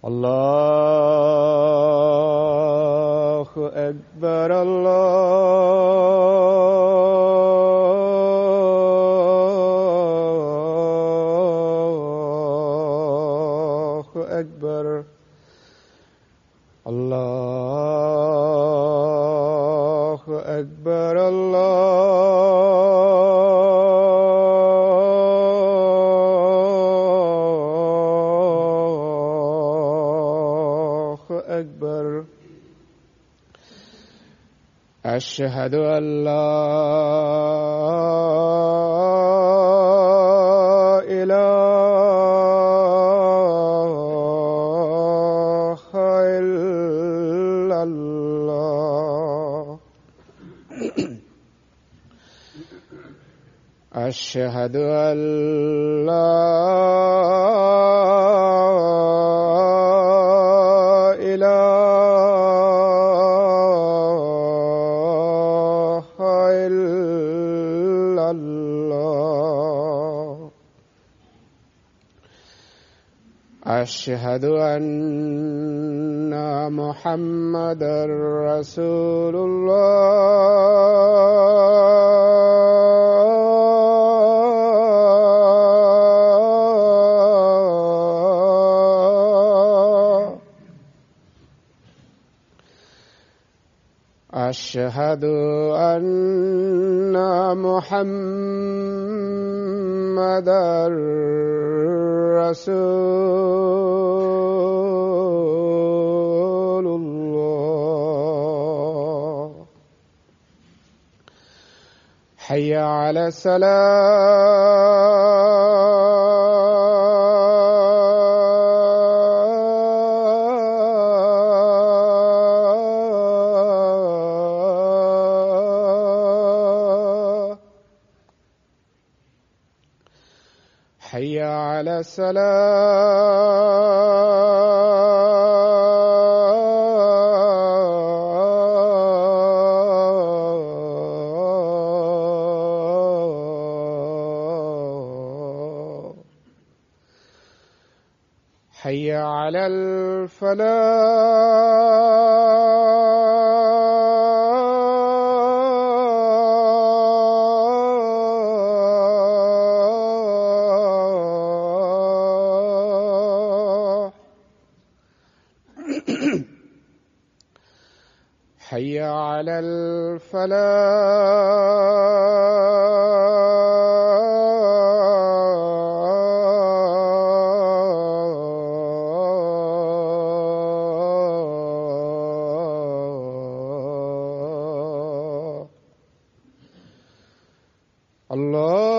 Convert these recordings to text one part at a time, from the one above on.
الله أكبر الله أكبر الله أكبر أكبر. أشهد أن لا إله إلا الله. أشهد أن لا أشهد أن محمدًا رسول الله. أشهد أن محمدًا رسول الله. حي على الصلاة. حي على الصلاة. حي على الفلاح. حي على الفلاح. الله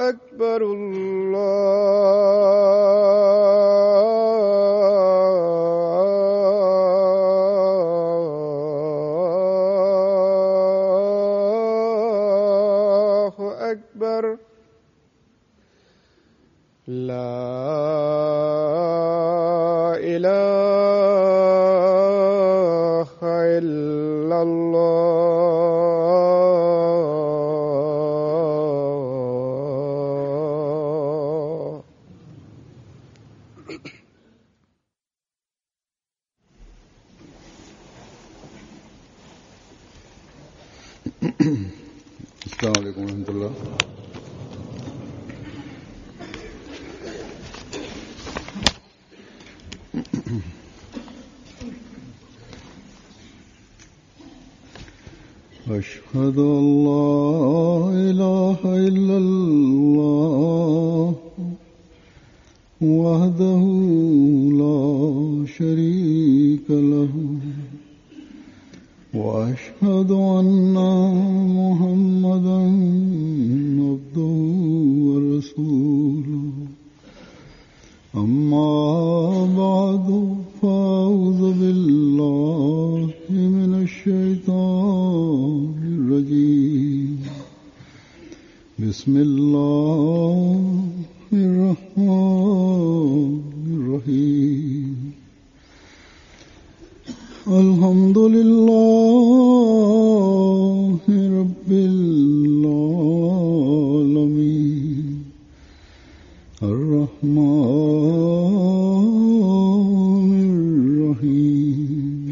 أكبر الله أكبر. لا إله إلا الله. السلام عليكم ورحمة الله. أشهد أن لا إله إلا الله وحده لا شريك له وأشهد أن محمدا عبده ورسوله أما بعد فأعوذ بالله من الشيطان الرجيم بسم الله الرحمن الرحيم الحمد لله رب العالمين الرحمن الرحيم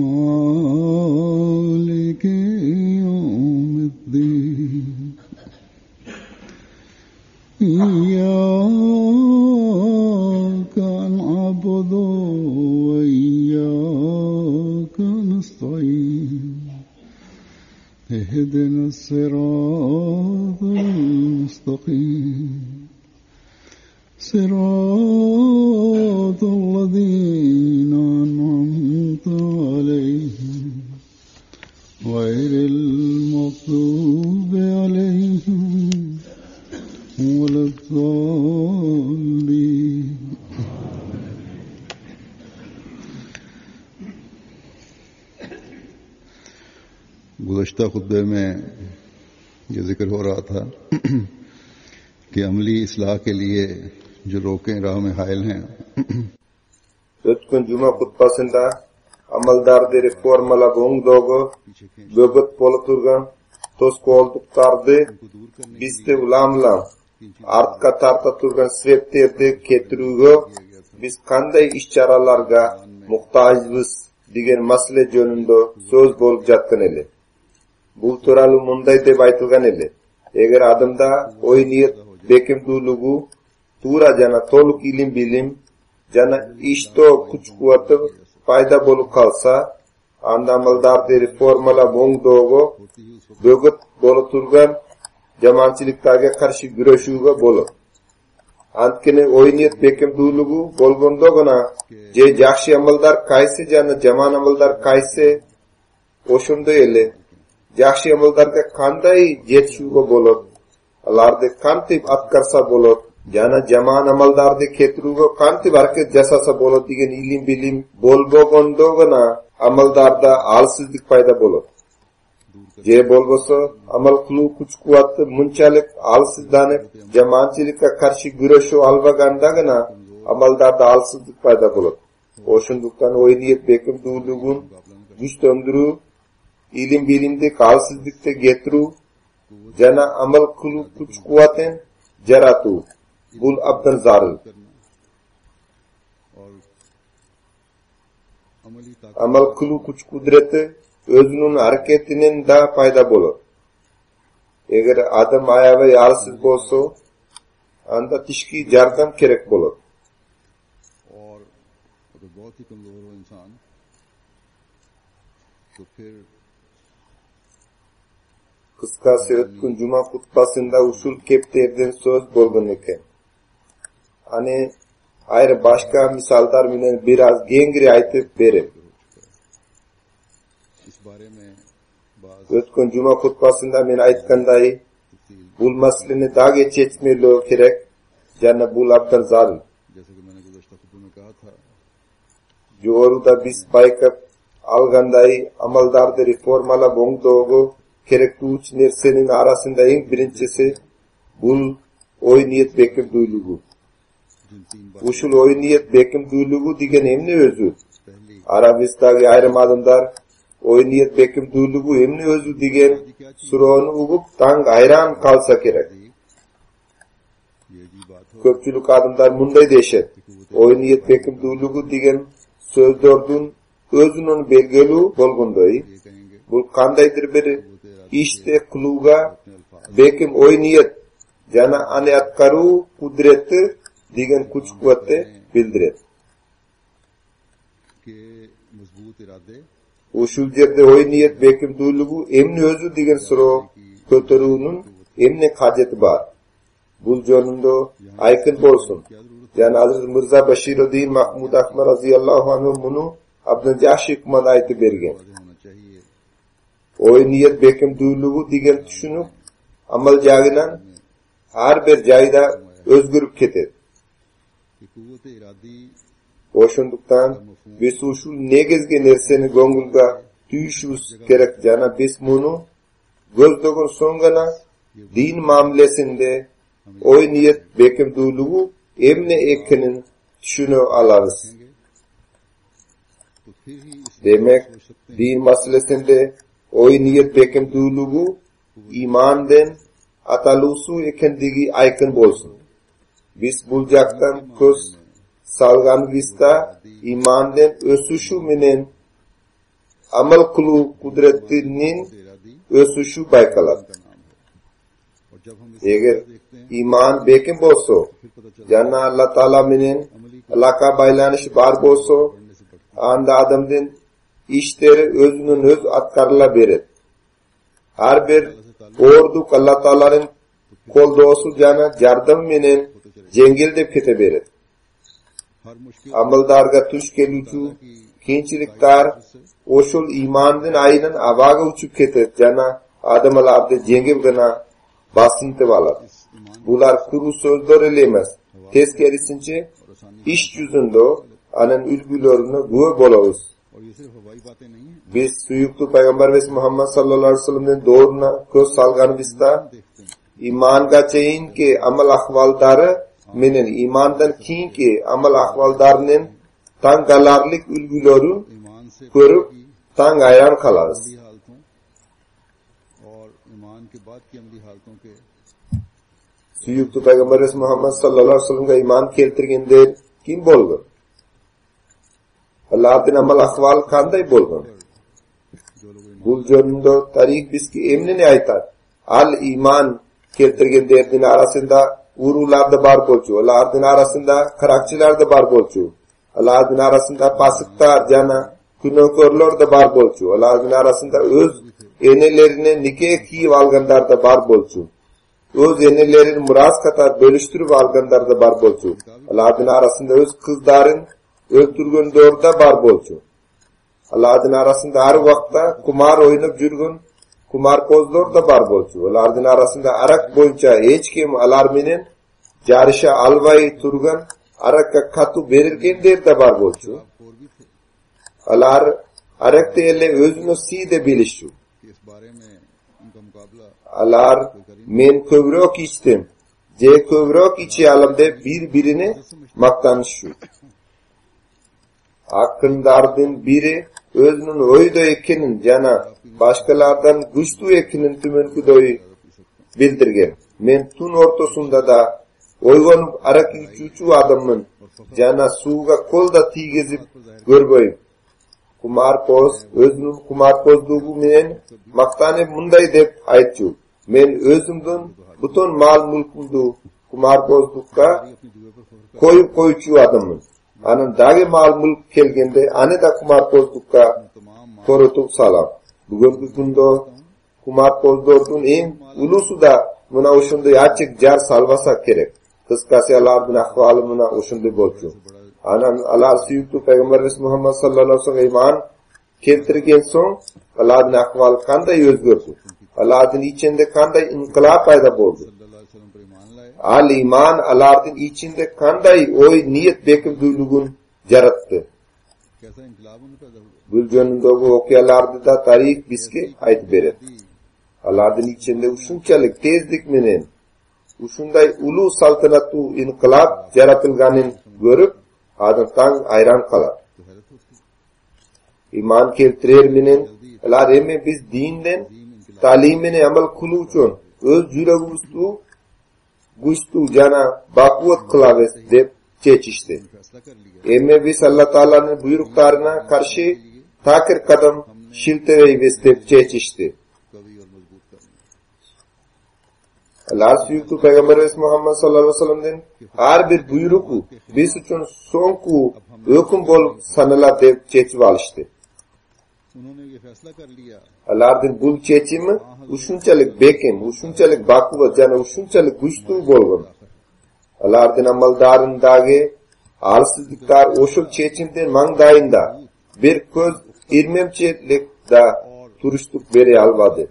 مالك يوم الدين إياك نعبد وإياك نستعين اهدنا الصراط المستقيم صراط الذين أنعمت عليهم غير المغضوب عليهم ولا الضالين गुज़श्ता खुतबे में ये जिक्र हो रहा था कि अमली इस्लाह के लिए जो रोकें राह में हायल हैं Ötkün cuma kutbasında amaldарды reformala boğdoğu, bögöt bolu turgan, tosko olduklardı, bizde ulamla, artka tarta turgan sebeplerdi ketirүүгө, biz kanday iş-çaralarga muhtajbız деген masale jönündө söz bolup жаткан эле. Бул тууралуу мындай деп айтылган эле. Эгер адамда ой ниет бекемдүүлүгү, туура жана толук илим билим жана ишто күч-кубаты пайда болуп калса, анда амалдарды реформалап оңдоого, бөгөт боло турган жаманчылыктарга каршы күрөшүүгө болот. Анткени ой ниет бекемдүүлүгү болгондо гана же жакшы амалдар кайсы жана жаман амалдар кайсы ошондой эле жакшы амалдарга кандай жетишүүгө болот, аларды кантип аткарса болот жана жаман амалдарды кетирүүгө кантип аракет жасаса болот деген илим билим болбогондо гана амалдарда алсыздык пайда болот. Же болбосо амал кылуу күч-кубаты мынчалык алсызданып, жаманчылыкка каршы күрөшүү албаганда гана амалдарда алсыздык пайда болот. Ошондуктан ой ниет бекемдүүлүгүн күчтөндүрүү, илим билимдик алсыздыкты кетирүү жана амал кылуу күч-кубатын жаратуу бул абдан зарыл. Амал кылуу күч-кудрети өзүнүн аракетинен да пайда болот. Эгер адам аябай алсыз болсо, анда тишки жардам керек болот. Кыскасы өткөн жума кутбасында ушул кептерден сөз болгон экен. Аны айры башка мисалдар менен бир аз кеңири айтып берем. Өткөн жума кутбасында мен айткандай, бул маселени дагы чечмелөө керек жана бул абдан зарыл. Жогоруда биз байкап алгандай амалдарды реформалап оңдоого керектүү үч нерсенин арасында эң биринчиси бул ой ниет бекемдүүлүгү. Ушул ой ниет бекемдүүлүгү деген эмне өзү? Арабистагы айрым адамдар ой ниет бекемдүүлүгү эмне өзү деген суроону угуп таң айран калса керек. Көпчүлүк адамдар мындай дешет: ой ниет бекемдүүлүгү деген сөздөрдүн өзүнүн белгилүү болгондой, бул кандайдыр бир иште кылууга бекем ой ниет жана аны аткаруу кудрети деген күч-кубатты билдирет. Ушул жерде ой ниет бекемдүүлүгү эмне өзү деген суроо көтөрүүнүн эмне кажети бар? Бул жөнүндө айкын болсун. Жана Азыр Мырза Башируддин Махмуд Ахмад разияллаху анху муну абдан жакшы ыкмада айтып берген. oy niyet bekim duyuluğu digen düşünüp amal jagınan har bir jayda özgürüp keter. Oşunduktan biz uşul negizge nerseni gongulga tüyüşüz gerek jana biz munu gözdogun songana din mamlesinde oy niyet bekim duyuluğu emne ekinin düşünü alırız. Demek din meselesinde oy niyet bekim duyuluğu imandan atalusu ekendigi aykın bolsun. Biz bulacaktan köz salgan vista imandan ösüşü menen amal kulu kudretinin ösüşü baykalar. Eğer iman bekim bolsa, Janna Allah Taala menen alaka baylanışı bar bolsa, anda adamdan işleri özünün öz atkarla beret. Har bir orduk Allah Taala'nın koldosu jana jardam menen jengildep kete beret. Amaldarga tuş kelüçü kinçiliktar oşul imandan aynan avaga uçup ketet jana adam ala abde jengib gana basıntı valar. Bular kuru sözler elemez. Teskerisince iş yüzünde anan ülgülerini güve bolağız. Biz suyuktu Peygamber ve Muhammed sallallahu aleyhi ve sellem'den doğruna köz salgan vista iman ga chayin ke amal ahvaldarı menen imandan kiyin ke amal ahvaldarının tan galarlik ülgüleri görüp tan ayran kalarız. Suyuktu Peygamber ve Muhammed sallallahu aleyhi ve sellem'ga iman keltirgenler kim bolgu? Allah'ın amal ahval kanday bolgun. Bul jönündө tarih bizki emneni aytar. Al iman keltirgenlerinin arasında urularda bar bolçu. Allah'ın arasında karakçılarda bar bolçu. Allah'ın arasında pasıktar jana günahkorlar da bar bolçu. Allah'ın arasında öz enelerine nikah kiyip alganlar da bar bolçu. Öz enelerini muraz katar bölüştürüp alganlar da bar bolçu. Allah'ın arasında öz kızların öldürgün doğruda bar bolçu. Allah'ın arasında her vakta kumar oynayıp jürgün kumar kozlar da bar bolçu. Allah'ın arasında arak boyunca hiç kim alarminin jarışa alvay turgan arakka katu berirgenler de bar bolçu. Alar arak deyelle özünü side bilişçu. Alar men kövrök içtim. Je kövrök içi alamde birbirini maktanışu. Hakkındardan biri özünün oyda ekinin jana başkalardan güçlü ekinin tümünküdoyu bildirgen. Men tun ortasında da oygonup arak içuçu adamın jana suga kolda tigezip görboyup kumarpoz özünün kumarpozluğu menen maktanıp munday dep aytçu. Men özümdün buton mal mulkumdu kumarpozlukka koyup koyuçu adamın. Anın dagi mal mulk kelgende ane da kumarpozlukka korutuk salam. Bugünkü gündo kumarpozdordun en ulusu da mına oşundu açık jar salvasak gerek. Kıskası Allah'ın ahvalı mına oşundu bolçu. Anan Allah suyuktu Peygamber Muhammed sallallahu aleyhi ve sellem iman keltirgen son Allah'ın ahval kanday özgürdü. Allah'ın içinde kanday inkılap payda boldu. Al iman Allah'ın içinde kanday oy niyet bekim duyuluğun yarattı. Bu jönündögi okuyalarda da tarih bizki ayt beret. Allah'ın içinde uşunçalık tezlik menen uşunday ulu saltanatı inkılap yaratılganın görüp adamdan ayran kalar. İman keltirer menen alar emme biz dinden talimine amal kulu uchun öz yüregimizde güçlü jana bakuvvat kılavez dep çeçişti. Emme biz Allah Taala'nın buyruklarına karşı takir kadam şiltereyvez dep çeçişti. Allah suyuktu Peygamber Muhammed sallallahu aleyhi ve sellem'den her bir buyruku biz üçün sonku hüküm bol sanıla dep çeçip alıştı. Allah'ın bul çeçimi uşunçalık bekim, uşunçalık bakuvvat jana uşunçalık güçlü bolgun. Allah'ın amaldarındagi arsızlıklar oşul çeçimden mangdayında bir köz irmemçilik da turishlik bere almadı.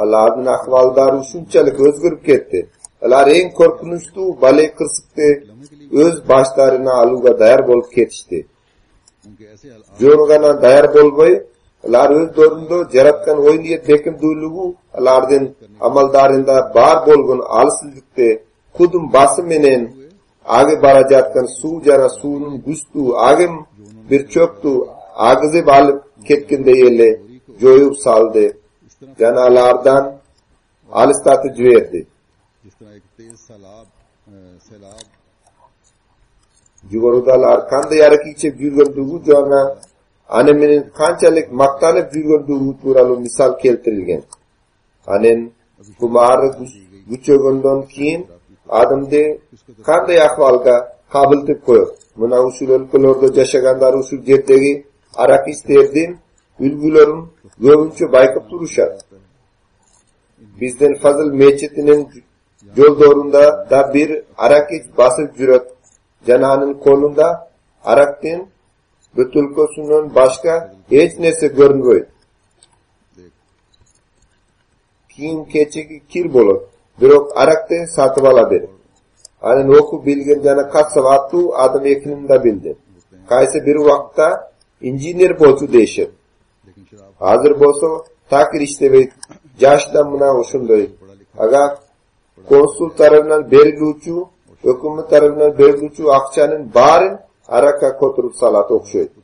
Alarning ahvollari shunchalik o'zgarib ketdi. Ular eng qo'rqinchli bale qirsiqni o'z boshlarini oluvga tayyor bo'lib ketishdi. Jo'rgana tayyor bo'lmay, ular o'z o'rnida yaratgan o'yniyat bekimduligi ularning amaldarinda bor bo'lgan olsizlikda qudim bosim menen agi barajatgan suv jara suvning gustu agim bir cho'ptu agizib olib ketganday ele jo'yib soldi. Janalardan alistati jüverdi. Yugorudalar qanday yarak ichib yurgandugu jona anemenin qanchalik maqtanib yurgandugu turali misol keltirilgan. Anen kumar guchogondan keyin odamda qanday ahvolga qabil deb qo'yib, mana ushul o'lkalarda yashaganlar ushul yerdagi arak isterdim ulgularim ko'pincha bayqab turishadi. Bizden Fazıl Mechitining yo'l do'runda da bir arak ich basib yurib, jananing qo'lida arakdan butulkosidan boshqa hech narsa ko'rinmaydi. Kiyim kechigi kir bo'lib, biroq arakdan sotib oladi. Ani o'qib bilgan jana qasavatu adam ekinimda bildi. Qaysi bir vaqtda injener bo'lsa deyshib. Hozir bo'lsa takir ishlab yoshdan buna o'shunday. Agar konsul tarafidan beriluvchi, hukumat tarafidan beriluvchi aqchaning barin arakka ko'tarib salat o'xshaydi.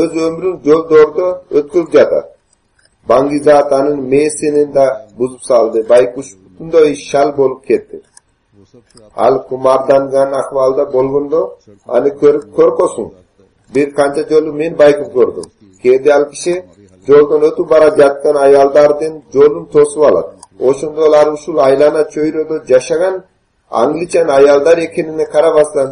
O'z umrin yo'l do'rda o'tkazib jatar. Bangizataning mesinin da buzib saldi. Baykush bunday shal bo'lib ketdi. Al kumardangan ahvolda bo'lganda ani ko'rib qo'rqosin. Bir qancha yo'lni men bayqib ko'rdim. Kedal kishi yo'ldan o'tib borayotgan ayollardan yo'lni to'sib oladi. O'shundalar ushul aylana cho'yrada yashagan anglichan ayollar ekanini qarabasdan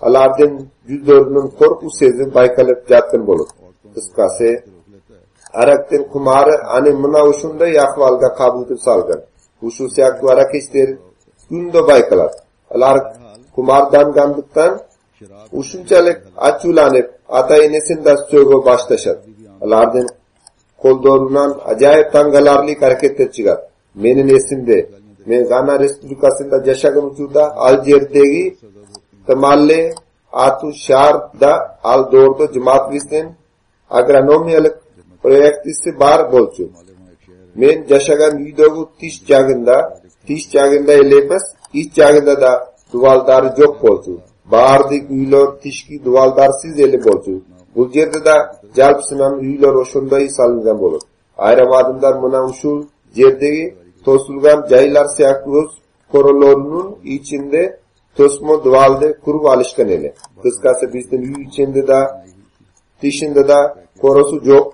ulardan yuzlarining qo'rquv sezib bayqalib yotgan bo'ladi. Qisqasi arakdan kumari ani mana o'shunday ahvolga qabul qilib solgan. Ushu siyak arak ishlar kunda bayqaladi. Ular kumardan gandikdan ushunchalik achulanib ataynesinda so'g'a boshlashadi. Ulardan qo'ldoridan ajoyib tangalarli harakatlar chiqadi. Mening esimda, men Gana Respublikasida yashagan uchunda Aljeridagi Tamalle atu shaharda Aldorda jinoatvisdan agronomiyalik proyektisi bar bo'ldi. Men yashagan uydagi tish jag'inda emas, ish jag'inda da duvaldari yo'q bo'ldi. Bardik uylar tishki duvaldarsiz eli bo'ldi. Bu yerda da jalbsinan uylar o'shunday solingan bo'ladi. Ayrim odamlar mana shu yerdagi to'silgan joylar siyoquz qorolorning ichinde to'smo duvalda qurib olishgan edi. Qisqasi bizning uy ichida da tishinda da qorosi yo'q.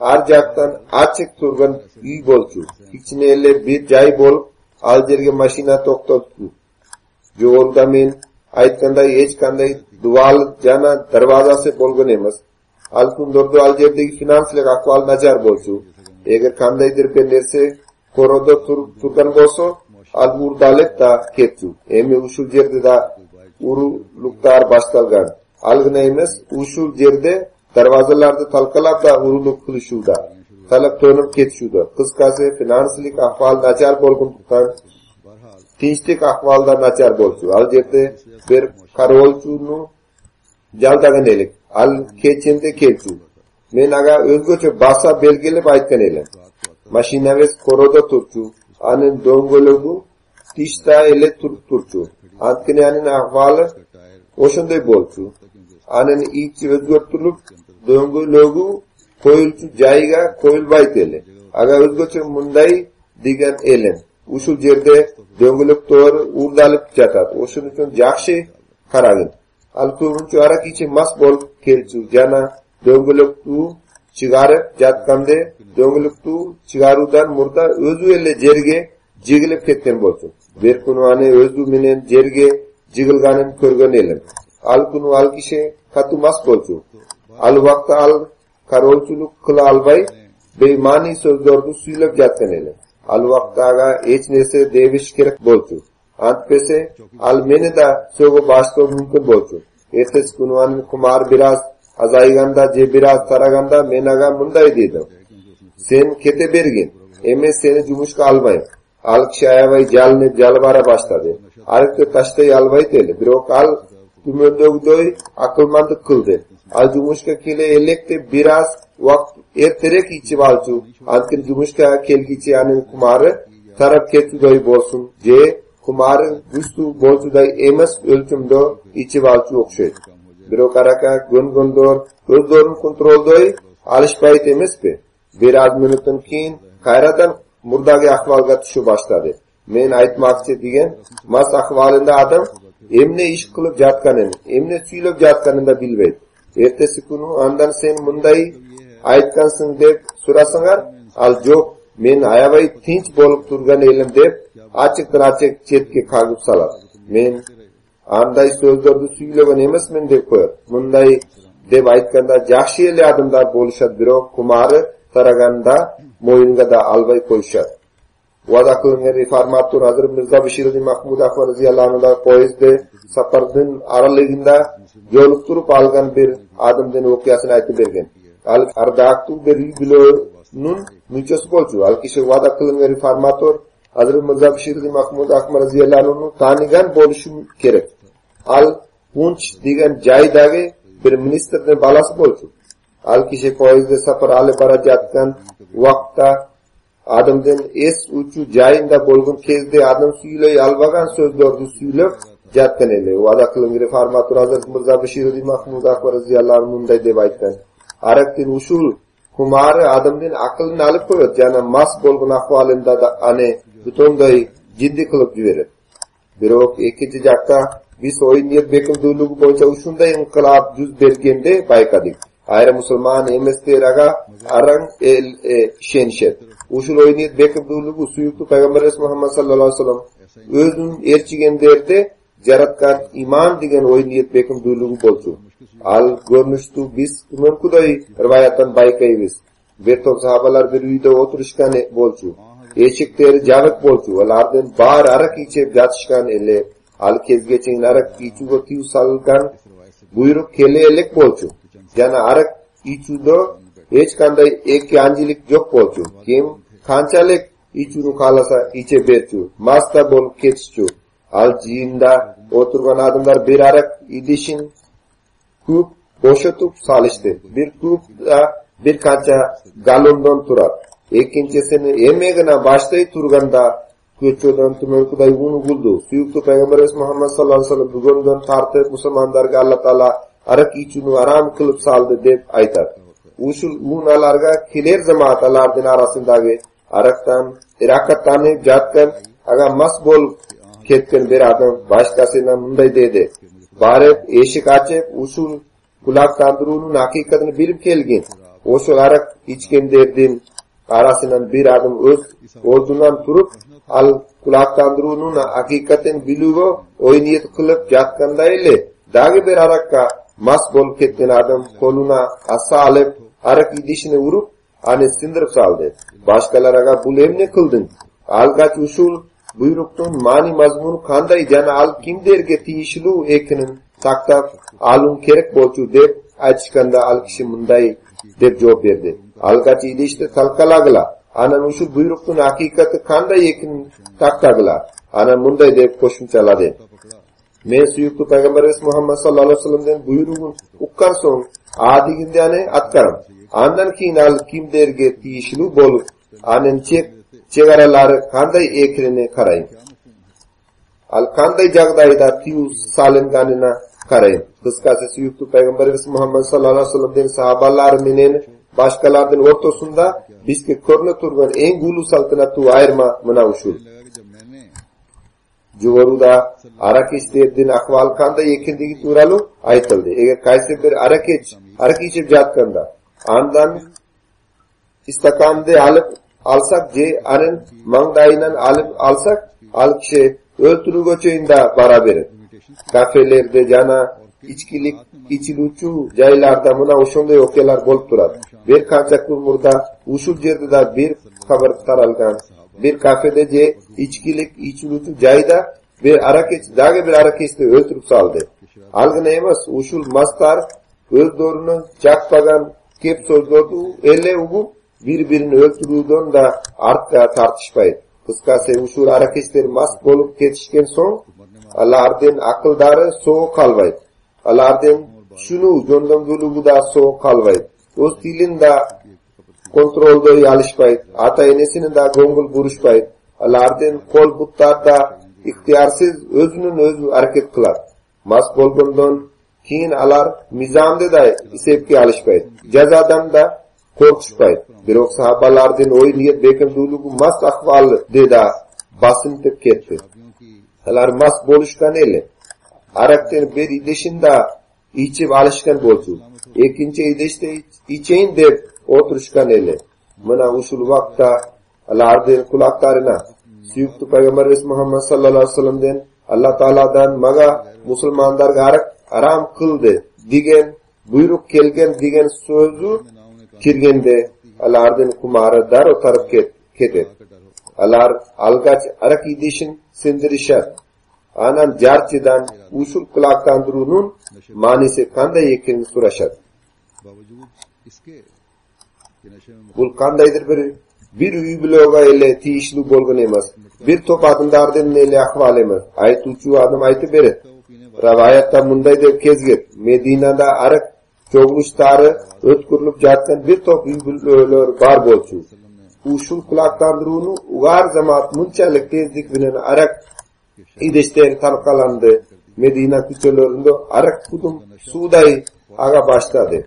Har joydan ochiq turgan uy bo'ldi. Ichine ele bir joy bo'lib, aljerga mashina to'xtatdi. Yo'lda men aytganday hech qanday duval jana darvozasi bo'lgan emas. Alkundorda Aljerdagi finanslik ahvol nachar bo'lsa, agar qandaydir bir narsa qoroda turgan bo'lsa, al-murdalik da ketdi. Endi ushul yerda da uruluklar boshlangan. Algina emas, ushul yerda darvozalarni talqalab da uruluk qilishuvda, talab to'nib ketishuvda. Qisqasi finanslik ahvol nachar bo'lgandan tinchlik ahvolda nachar bo'ldi. Aljerda bir qarolchuni jaldagan edik. Al kechinde keldi. Men aga o'zgacha basa belgilab aytgan edim. Mashinaves qoroda turchu, anin dongologu tishda ele turchu. Antkiyaning ahvoli o'shunday bo'ldi. Anin ichi o'zgartirilib, dongologu qo'yilchu joyiga qo'yilmaydi. Aga o'zgacha munday degan elim. Ushul yerda dongolok to'g'ri urdalib yotadi. O'shuning uchun yaxshi qarang. Alko'rinchi arak ichi mas bo'lib kelchu. Jana dongolokni chigarib yotganda dongolokni chigarudan murda o'zi ele yerga jigilib ketgan bo'ldi. Bir kun ani o'zi menen yerga jigilganini ko'rgan edim. Alkunu al kishi qatu mas bo'ldi. Al vaqtda al qarolchilik qila olmay beymani so'zlarni suylab yotgan edi. Al vaqtaga hech narsa deyish kerak bo'ldi. Antpese al meni da so'g'i boshqa mumkin bo'ldi. Ertasi kuni kumar biroz azayganda je biroz taraganda menaga bunday dedim. Sen kete bergin. Emes seni jumuşka almayın. Al kişi ayavayı jalvara başladı. Arıkta taştayı alvayı teli. Birok al tümöndögdöy akılmandık kıldı. Al jumuşka kele elekte biraz vakt erterek içi valcu. Ankin jumuşka kelgiçi yani kumarı taraf ketudoy bolsun. C kumarı güçlü bolcuday emes ölçümde içi valcu okşaydı. Birok araka gön-göndor gözdorun kontroldoy alışpayt emes be. Biraz minutun keyin kayradan murdagi ahvalga tushu başladı. Men aytmoqchi degan mas ahvolida adam emne ish qilib jatganini, emne suylab jatganini bilmaydi. Ertesi kuni andan sen bunday aytgansiz deb so'rasangar, al yo'q, men ayavay tinch bo'lib turgan elim deb ochiq-ochiq chetga qag'ib soladi. Men anday so'zlarni suylagan emasmen deb qo'yadi. Bunday deb aytganda yaxshi el odamlar bo'lishadi, biroq kumari taraganda mo'yinga da albay qo'yishadi. Va'da qilingan reformator Hazrat Mirzo Bashiriddin Mahmud Ahmad roziyallohu anhu poyezdda safardan aralig'ida yo'lib turib olgan bir odamdan voqeasini aytib bergan. Al ardaqtu bir bilo'nun muchos bo'ldi. Al kishi va'da qilingan reformator Hazrat Mirzo Bashiriddin Mahmud Ahmad roziyallohu anhu tanigan bo'lishi kerak. Al Punch degan joydagi bir ministerning balasi bo'ldi. Al kishi poyezdda safar olib borayotgan vaqtda adamdan es uchu joyinda bo'lgan kezde adam suylay albagan so'zlarni suylab jatgan edi. Va'da qilingan reformator Hazrat Mirzo Bashiriddin Mahmud Ahmad roziyallohu anhu bunday deb aytgan. Araktin usul kumari adamdan aqlini olib qo'yadi, yana mas bo'lgan ahvolida da ane butunday jiddiy qilib yuboradi. Biroq ikkinchi joqda biz o'yiniyat bekimduligi bo'yicha shunday inqilob yuz berganda bayqadik. Ayrim musulmon emesteraga arang shenşet. Ushul o'yiniyat bekimduligi suyukli payg'ambarimiz Muhammad sallallohu alayhi vasallam o'zini elchiganlarda jaratgan iymon degan o'yiniyat bekimduligi bo'ldi. Al ko'rinishda biz mumkinday rivoyatdan bayqaymiz. Bir to'p sahobalar bir uyda o'tirishgan bo'ldi. Eshiklari javiq bo'ldi. Ulardan bar arak ichib yotishgan edi. Al kezgacha arak ichuga tiu salgan buyruq kelelik bo'ldi. Yana arak ichuda hech qanday ekkanchilik yo'q bo'ldi. Kim qanchalik ichuni qalasa iche berdi. Masta bo'lib ketishdi. Al jinda o'tirgan odamlar bir arak idishin ko'p bo'shatib solishdi. Bir ko'pda bir qancha galondan turadi. Ikkinchisini emegina boshlay turganda ko'chadan tumankuday uni buldi. Suyukli payg'ambarimiz Muhammad sallallohu alayhi vasallam bugundan tartib musulmonlarga Alloh taolo arak ichuni harom qilib soldi deb aytadi. Ushul unalarga keler jamoatlarning orasidagi arakdan iroqatlanib jatgan agar mas bo'lib ketgan bir odam boshqasini bunday dedi. Barib eshik ochib ushul quloq tandiruning haqiqatini bilib kelgan. Ushul arak ichganlardan arasidan bir odam o'z o'rnidan turib al quloq tandiruning haqiqatini biluvi o'yniyat qilib jatganda edi. Dagi bir arakka mas bo'lib ketgan odam qo'luna asa olib arak idishini urib ani sindirib soldi. Boshqalarga bu lemni qilding? Algach ushul buyruqning ma'ni mazmuni qanday, yana al kimlarga tegishli ekanini saqlab olun kerak bo'ldi deb aytishganda al kishi bunday deb javob berdi. Algach idishni talqalagla ana shu buyruqning haqiqati qanday ekanini taqtagla ana bunday deb qo'shimchaladi. Men suyukli payg'ambarimiz Muhammad sallallohu alayhi vasallamdan buyrug'ini uqqan so'ng adigindani atkaram. Andan keyin al kimlarga tegishli bo'lib anin chegaralari qanday ekanini qarang. Al qanday joyda tiu solinganini qarang. Qisqasi suyukli payg'ambarimiz Muhammad sallallohu alayhi vasallamdan sahobalari menen boshqalardan o'rtasida bizga ko'rinib turgan eng gulu saltanatli ayirma mana shu. Juvaruda arak ichishdan ahvol qanday ekanligi turali aytildi. Agar qaysi bir arak ichib jatganda andan istakamda olib alsak je anin mangdayinan olib alsak al kishi o'ltiruvgacha baraber. Kafelerde jana ichkilik ichiluvchi joylarda mana o'shunday voqealar bo'lib turadi. Bir qancha kun murda ushul yerda bir xabar taralgan. Bir kafede je ichkilik ichiluvchi joyda bir arak ichdi o'ltirib soldi. Algina emas, ushul mastar o'z do'rini chaqpagan kep so'zladi, ele ugu bir-birini öldürүүдөн da artga tartışpayt. Kıskası uşul hareketleri mast bolup ketişken soň alardan akıldary soğuk kalbayt. Alardan şunu jondamdulugu da soğuk kalbayt. O stilin da kontrolda alışpayt. Ata-enesini da gongul buruşpayt. Alardan kol buttar da ihtiyarsız özünün özü hareket kılar. Mast bolgondan keyin alar mizamda da isepke alışpayt. Jazadan da korkuşpayt. Birok sahabalardan oy niyet bekemdulugu mast ahvallı deda basıntip ketdi. Alar mast boluşkan ele. Arakten bir ideşinde içip alışkan bolçu. Ekinci ideşte içeyin dep oturuşkan ele. Mına usul vakta alardan kulaklarına süyüktü Peygamber Muhammed sallallahu aleyhi ve sellem'den Allah Ta'aladan maga musulmanlar arak aram kıldı digen buyruk kelgen digen sözü kirgende alardan kumara dar o taraf ketet. Alar algaç arak idişin sindirişer. Anan jarçıdan usul kulaklandırunun manisi kanda yekin suraşar. Bul kandaydır bir üy bloga ele tiyişli bolgun emas. Bir top adımdardan ele ahval emas. Ayet uçu adım ayeti beret. Ravayatta munday deb kezget. Medina'da arak çoğuluştarı ötkürülüp jatkan bir top üy blogalar bar bolçu. Usul kulaklandırunu ugar zamat munçalik tezlik bilen arak ideşten tarkalandı. Medina küçölerinde arak kudum suday aga başladı.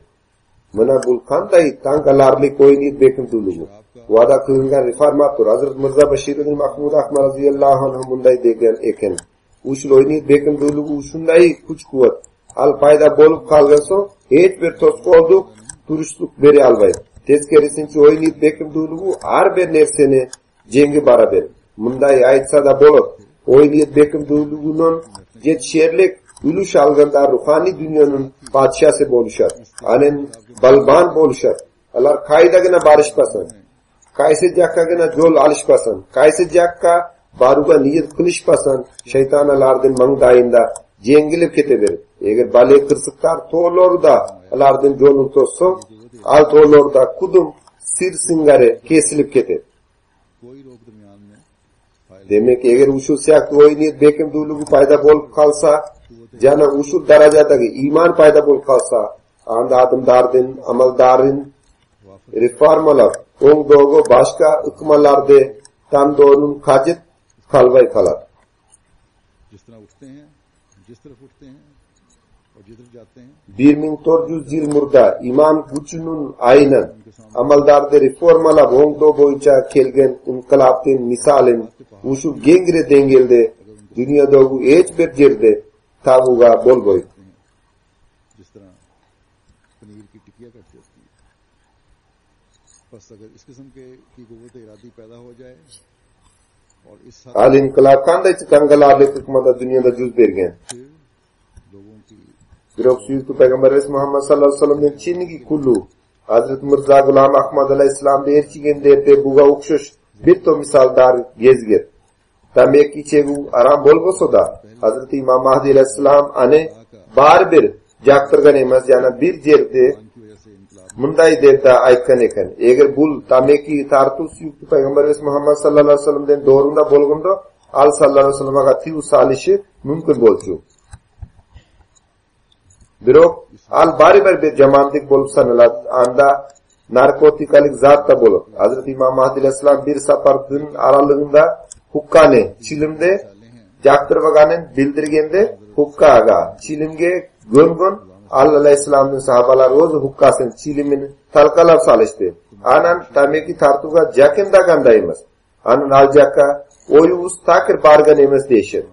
Mına bul kanday tankalarlık oynayıp bekimdulugu. Vada kılıngan reformator Hazret Mirza Bashiruddin Mahmud Ahmad radıyallahu anh munday degen eken. Usul oynayıp bekimdulugu usunday kuch kuvat. Al payda bolup kalganso hiç bir tosku olduk turuşluk beri albay. Tezkerisinçi oynayıp bekimdulugu ar bir nerseni cengi baraber. Munday aytsa da bolot. Oynayıp bekimdulugunun yetişerlik uluş alganda ruhani dünyanın padişası boluşar. Anen balban boluşar. Alar kaydagına barışpasan. Kayse jakkagına jol alışpasan. Kayse jakka baruga niyet kılışpasan. Şeytanalardan mangdayında jengilip keteber. Eger bale kırsıklar toğlorda alardan jolun tosso. Al toğlorda kudum sir singare kesilip keter. Demek eger usul siyak oynayıp bekimdulugu payda bolup kalsa jana usul darajadagi iman payda bolup kalsa anda adımdardın, amaldarın reformalar oňdogo başka ıkmalarda tam doğrunun kacet kalbay kalar. जिस तरह उठते हैं जिस तरफ उठते हैं और जिधर जाते हैं 1400 yıl murda iman güçünün aynen amaldarda reformalar oňdo boyunca kelgen inkılaptın misalin usul gengire dengelde dünyadagy hiç bir jerde tabuga bolboy. जिस तरह पनीर की टिकिया कट जाती है बस अगर इस किस्म की कुव्वत इरादी पैदा हो जाए और इस Al inkılap kanday çıkangalarlık hükmada dünyada cüz bergen. लोगों की Birok süyüktü Peygamber Muhammed sallallahu aleyhi ve sellem'den çinnigi kullu Hazret Mirza Gulam Ahmad aleyhisselam'da erçigen derde buga ukşuş bir to misaldar gezget. Tamek içegu aram bolboso da Hazret İmam Mahdi aleyhisselam ane bar bir jaktırgan emas yana bir jerde munday debda aytkan eken. Eger bul tameki tartu süyüktü Peygamber Muhammed sallallahu aleyhi ve sellem'den doğrunda bolgunda al sallallahu aleyhi ve sellem'e tiu salişi mümkün bolçu. Birok al bari bir cemaatlik bolup sanılat anda narkotikalik zat da bolup Hazret İmam Mahdi aleyhisselam bir sapardın aralığında hukkane çilimde jaktırvaganen bildirgende hukka aga çilimge göngon Allah aleyhisselam'ın sahabalar oz hukkasın çilimin talkalap salıştı. Anan tameki tartuga jaken da gandayımız. Anan al jakka oyuz takir bargan emes değişir.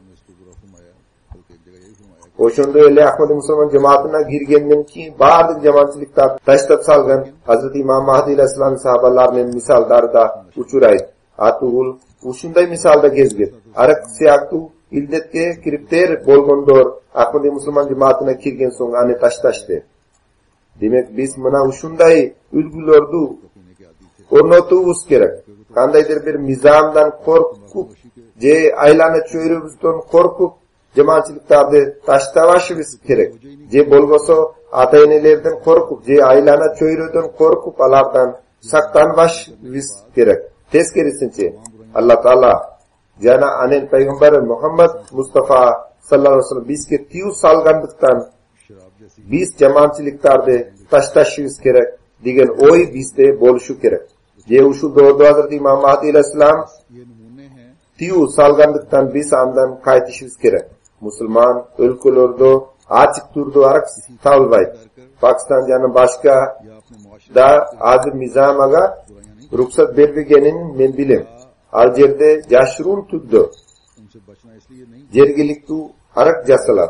Oşunda öyle Ahmedi Müslüman cemaatine girgenden ki bardık cemaatçilikta taştap salgan Hazreti İmam Mahdi aleyhisselam'ın sahabalarının misaldarı da uçuraydı. Atuğul uşunday misalda gezgir. Arak siyaktu ildetke kiripter bolgondor Ahmedi Müslüman cemaatine kirgen son ane taştaştı. Demek biz mına uşunday ülgülordu ornotuğuz gerek. Kandaydır bir mizamdan korkup je aylana çöyrübüston korkup cemaatçiliklerde taştavaşımız gerek. Je bolgoso ataynelerden korkup, je aylana çöyröden korkup alardan saktanmaşviz gerek. Teskerisince Allah Taala jana anen Peygamber Muhammed Mustafa sallallahu aleyhi ve sellem bizge tiyu salgandıktan biz jamançılıklarda taştaşıyız gerek degen oy bizde boluşu gerek. Je uşu doğru Hazreti İmam Mahdi aleyhisselam tiyu salgandıktan biz andan kaytışıyız gerek. Musulman ülkelerde açık durdu arak tavılbaydı. Pakistan canı başka da azir nizamaga ruhsat berbegenin men bilim. Alcer'de yaşırun tutdu. Cergilik tu arak jasalar.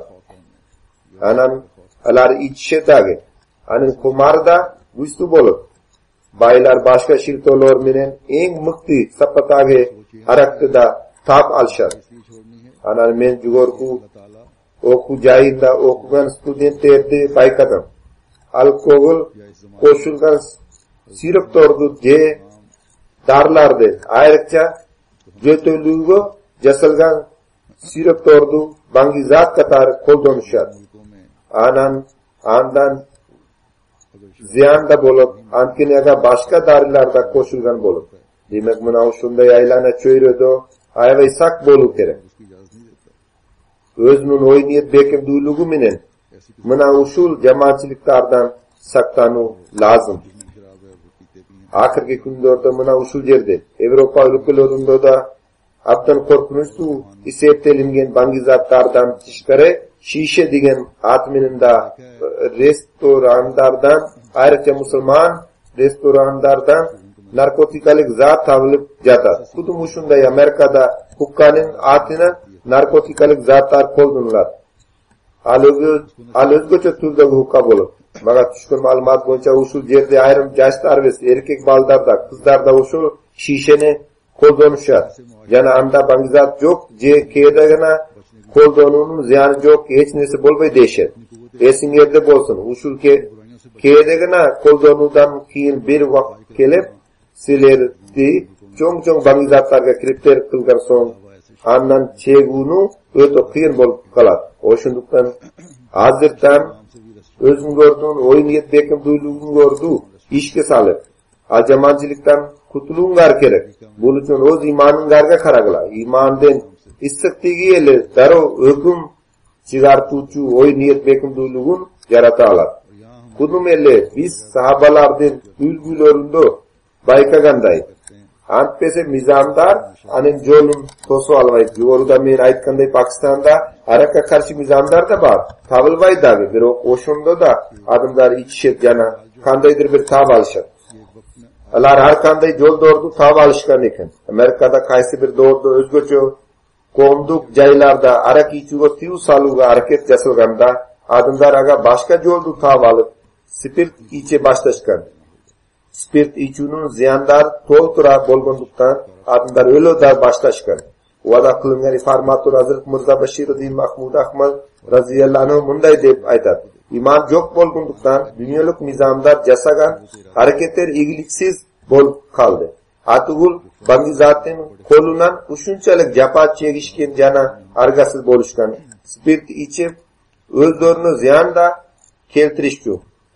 Anan alar içişe dagi. Anan kumarda güçlü bolup. Baylar başka şirtolar menen en mıktı sapatagi araktı da tab alşar. Anan men jugorku oku jayında okugan studentlerdi baykadam. Alkohol koşulgan sirop tordu je darlardı. Ayrıca götölüğü jasalgan sirop tordu bangizat katar koldanışar. Andan ziyan da bolup, ankinega başka darlarda koşulgan bolup. Demek mına şunda yaylana çöyrödü, ayvaysak bolu gerek. Özünün oy niyet bekim duyuluğu menen, mına usul cemaatçılıklardan saktanu lazım. Ahirki günlerde mına usul yerde, Avrupa ülkelerinde da abdan korkunçtu, iseptelingen bangizatlardan tişkare, şişe degen atmininde restoranlardan, ayrıca Müslüman restoranlardan narkotikalik zat tavılıp jatar. Kudum uşunda Amerika'da hukkanın atına narkotikalik zatlar koldunlar. Al özgöçe türdeki hukka bolup. Maga tüşkün malumat boyunca usul yerde ayrım yaşlar ve erkek baldarda, kızlarda usul şişeni koldonuşar. Yani anda bangizat yok, je kedagana koldonunun ziyanı yok, hiç nesi bolbay değişir. Esin yerde bolsun, usul kedagana koldonudan kiyin bir vakit kelip, silerdi, çoğun bangizatlarga kiripter kılgan son, andan çegunu öte kıyın bolup kalar. Oşunduktan, hazırdan, özün gördüğün, oyun niyet bekim duyuluğun gördüğü, işke salıp, acamancılıktan kutuluğun gar gerek. Bunun için oz imanın garga karagıla. İmandan istiktiği ele daro öküm çıgartucu oy niyet bekim duyuluğun yaratalar. Kudum ele biz sahabalardan ülgülerinde baykaganday. Antpese mizamdar anen jolun tosu alvaydı. Yoruda men aytkanday Pakistan'da Arak'a karşı mizamdar da var. Tavılvay davi. Bir oşunda da adımlar içişet yana kandaydır bir tav alışır. Alar har kanday jol doğurdu tav alışkan eken. Amerika'da kaysi bir doğurdu özgöçö komduk jaylarda arak içugo tiu saluga hareket jasılganda adımlar aga başka joldu tav alıp spirt içe başlaşkan. Spirt içunun ziyandar toltura bolgonduktan adımlar öyle da başlaşkan. Vada kılıngan farmatur Hazret Mirza Bashir Mahmud Ahmad raziyallahu anh munday dep aytat. İman yok bolgunduktan dünyalık nizamda jasagan hareketler ilgiliksiz bol kaldı. Atugul bangizatın kolunan uşunçalık japa çekişken jana argasız boluşkan. Spirt içip özlerini ziyanda keltirişti.